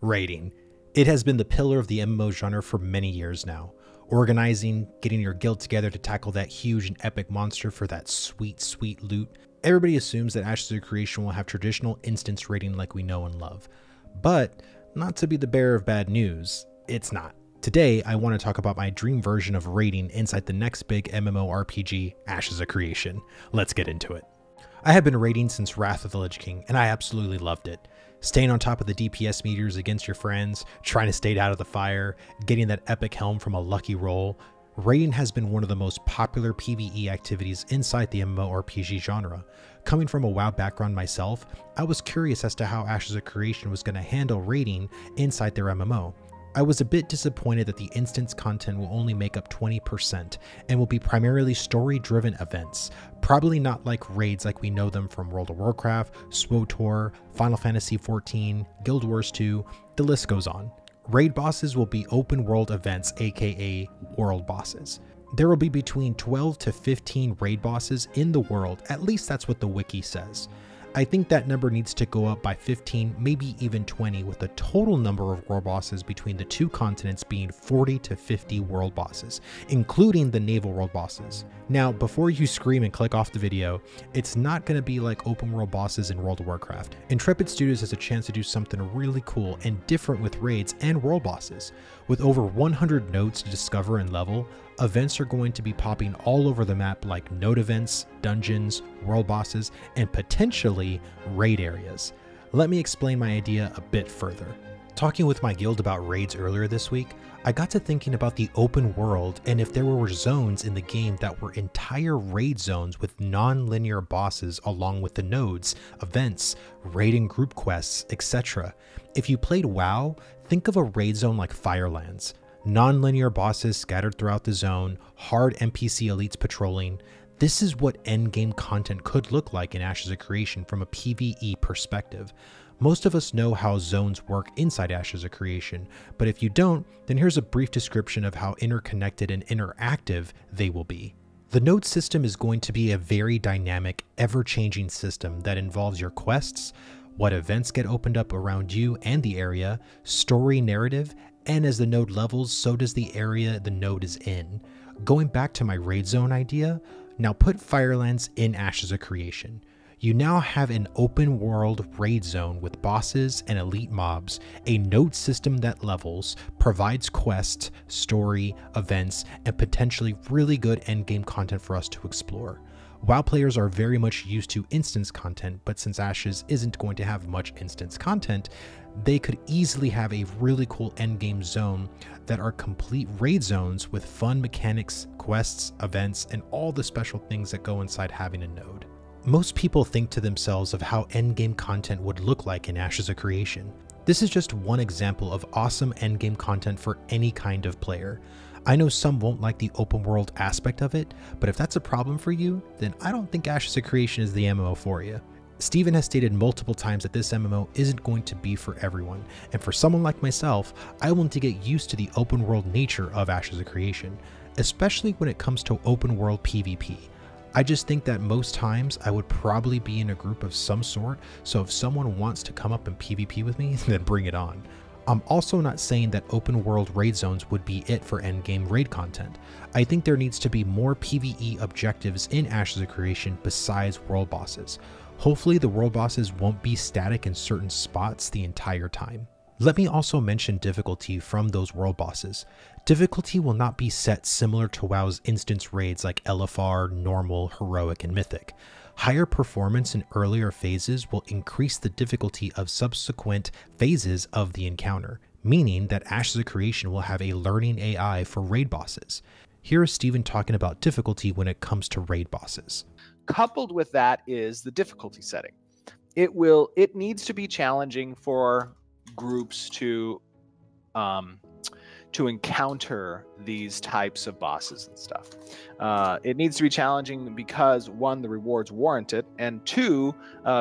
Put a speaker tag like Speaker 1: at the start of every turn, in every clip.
Speaker 1: Raiding. It has been the pillar of the MMO genre for many years now. Organizing, getting your guild together to tackle that huge and epic monster for that sweet, sweet loot. Everybody assumes that Ashes of Creation will have traditional instance raiding like we know and love. But, not to be the bearer of bad news, it's not. Today, I want to talk about my dream version of raiding inside the next big MMORPG, Ashes of Creation. Let's get into it. I have been raiding since Wrath of the Lich King, and I absolutely loved it. Staying on top of the DPS meters against your friends, trying to stay out of the fire, getting that epic helm from a lucky roll. Raiding has been one of the most popular PvE activities inside the MMORPG genre. Coming from a WoW background myself, I was curious as to how Ashes of Creation was going to handle raiding inside their MMO. I was a bit disappointed that the instance content will only make up 20% and will be primarily story-driven events, probably not like raids like we know them from World of Warcraft, SWTOR, Final Fantasy XIV, Guild Wars 2, the list goes on. Raid bosses will be open world events, aka world bosses. There will be between 12 to 15 raid bosses in the world, at least that's what the wiki says. I think that number needs to go up by 15, maybe even 20, with the total number of world bosses between the two continents being 40 to 50 world bosses, including the naval world bosses. Now, before you scream and click off the video, it's not going to be like open world bosses in World of Warcraft. Intrepid Studios has a chance to do something really cool and different with raids and world bosses. With over 100 nodes to discover and level, events are going to be popping all over the map like node events, dungeons, world bosses, and potentially raid areas. Let me explain my idea a bit further. Talking with my guild about raids earlier this week, I got to thinking about the open world and if there were zones in the game that were entire raid zones with non-linear bosses along with the nodes, events, raiding group quests, etc. If you played WoW, think of a raid zone like Firelands. Non-linear bosses scattered throughout the zone, hard NPC elites patrolling. This is what endgame content could look like in Ashes of Creation from a PvE perspective. Most of us know how zones work inside Ashes of Creation, but if you don't, then here's a brief description of how interconnected and interactive they will be. The node system is going to be a very dynamic, ever-changing system that involves your quests, what events get opened up around you and the area, story narrative, and as the node levels, so does the area the node is in. Going back to my raid zone idea, now put Firelands in Ashes of Creation. You now have an open world raid zone with bosses and elite mobs, a node system that levels, provides quests, story, events, and potentially really good endgame content for us to explore. WoW players are very much used to instance content, but since Ashes isn't going to have much instance content, they could easily have a really cool endgame zone that are complete raid zones with fun mechanics, quests, events, and all the special things that go inside having a node. Most people think to themselves of how endgame content would look like in Ashes of Creation. This is just one example of awesome endgame content for any kind of player. I know some won't like the open world aspect of it, but if that's a problem for you, then I don't think Ashes of Creation is the MMO for you. Steven has stated multiple times that this MMO isn't going to be for everyone, and for someone like myself, I want to get used to the open world nature of Ashes of Creation, especially when it comes to open world PvP. I just think that most times I would probably be in a group of some sort, so if someone wants to come up and PvP with me, then bring it on. I'm also not saying that open world raid zones would be it for endgame raid content. I think there needs to be more PvE objectives in Ashes of Creation besides world bosses. Hopefully the world bosses won't be static in certain spots the entire time. Let me also mention difficulty from those world bosses. Difficulty will not be set similar to WoW's instance raids like LFR, Normal, Heroic, and Mythic. Higher performance in earlier phases will increase the difficulty of subsequent phases of the encounter, meaning that Ashes of Creation will have a learning AI for raid bosses. Here is Steven talking about difficulty when it comes to raid bosses.
Speaker 2: Coupled with that is the difficulty setting. It needs to be challenging for groups to encounter these types of bosses and stuff. It needs to be challenging because, one, the rewards warrant it, and two,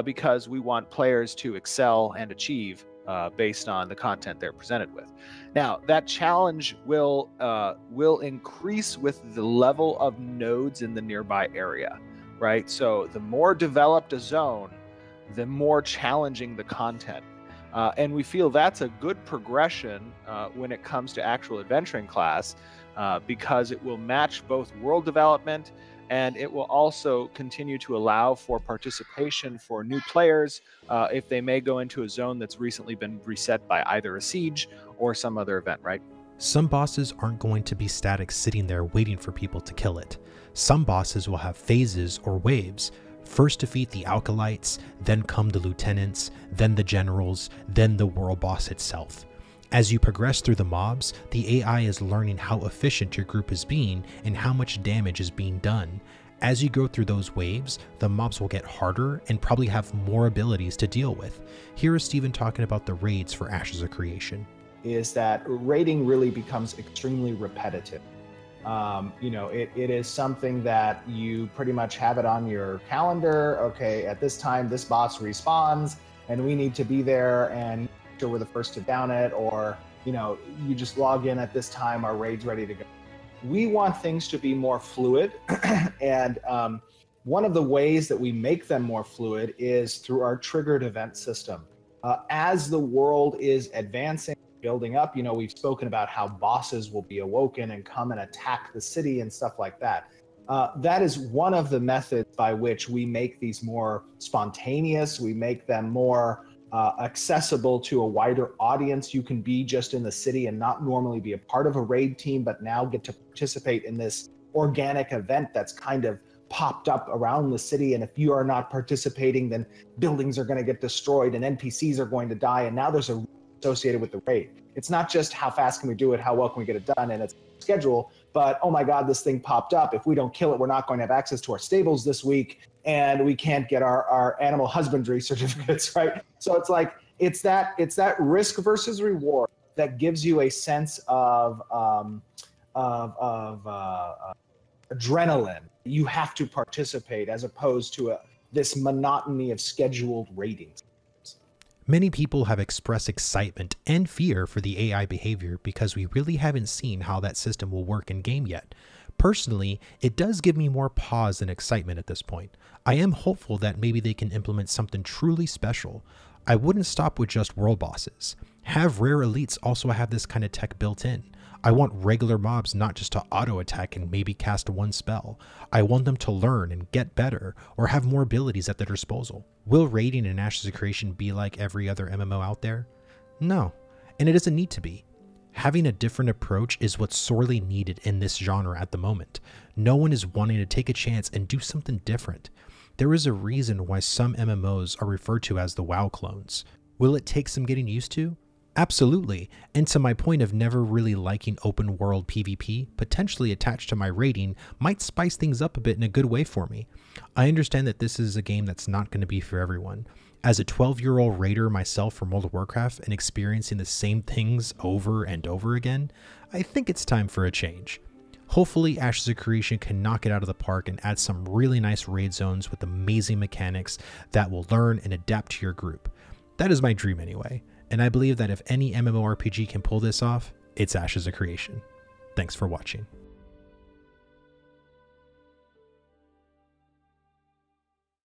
Speaker 2: because we want players to excel and achieve based on the content they're presented with. Now, that challenge will increase with the level of nodes in the nearby area, right? So the more developed a zone, the more challenging the content. And we feel that's a good progression when it comes to actual adventuring class, because it will match both world development, and it will also continue to allow for participation for new players if they may go into a zone that's recently been reset by either a siege or some other event, right?
Speaker 1: Some bosses aren't going to be static sitting there waiting for people to kill it. Some bosses will have phases or waves. First defeat the Alkalites, then come the lieutenants, then the generals, then the world boss itself. As you progress through the mobs, the AI is learning how efficient your group is being and how much damage is being done. As you go through those waves, the mobs will get harder and probably have more abilities to deal with. Here is Steven talking about the raids for Ashes of Creation.
Speaker 3: Is that raiding really becomes extremely repetitive. It is something that you pretty much have it on your calendar. Okay, at this time, this boss respawns and we need to be there and sure we're the first to down it, or you just log in at this time, our raid's ready to go. We want things to be more fluid, and one of the ways that we make them more fluid is through our triggered event system. As the world is advancing, building up, we've spoken about how bosses will be awoken and come and attack the city and stuff like that. That is one of the methods by which we make these more spontaneous. We make them more accessible to a wider audience. You can be just in the city and not normally be a part of a raid team, but now get to participate in this organic event that's kind of popped up around the city. And if you are not participating, then buildings are going to get destroyed and NPCs are going to die. And now there's a associated with the raid. It's not just how fast can we do it, how well can we get it done, and its schedule, but oh my God, this thing popped up. If we don't kill it, we're not going to have access to our stables this week, and we can't get our animal husbandry certificates, right? So it's like it's that risk versus reward that gives you a sense of adrenaline. You have to participate as opposed to this monotony of scheduled ratings.
Speaker 1: Many people have expressed excitement and fear for the AI behavior because we really haven't seen how that system will work in game yet. Personally, it does give me more pause than excitement at this point. I am hopeful that maybe they can implement something truly special. I wouldn't stop with just world bosses. Have rare elites also have this kind of tech built in. I want regular mobs not just to auto attack and maybe cast one spell. I want them to learn and get better or have more abilities at their disposal. Will raiding in Ashes of Creation be like every other MMO out there? No, and it doesn't need to be. Having a different approach is what's sorely needed in this genre at the moment. No one is wanting to take a chance and do something different. There is a reason why some MMOs are referred to as the WoW clones. Will it take some getting used to? Absolutely, and to my point of never really liking open world PvP, potentially attached to my rating might spice things up a bit in a good way for me. I understand that this is a game that's not going to be for everyone. As a 12-year-old raider myself from World of Warcraft and experiencing the same things over and over again, I think it's time for a change. Hopefully Ashes of Creation can knock it out of the park and add some really nice raid zones with amazing mechanics that will learn and adapt to your group. That is my dream anyway. And I believe that if any MMORPG can pull this off, it's Ashes of Creation. Thanks for watching.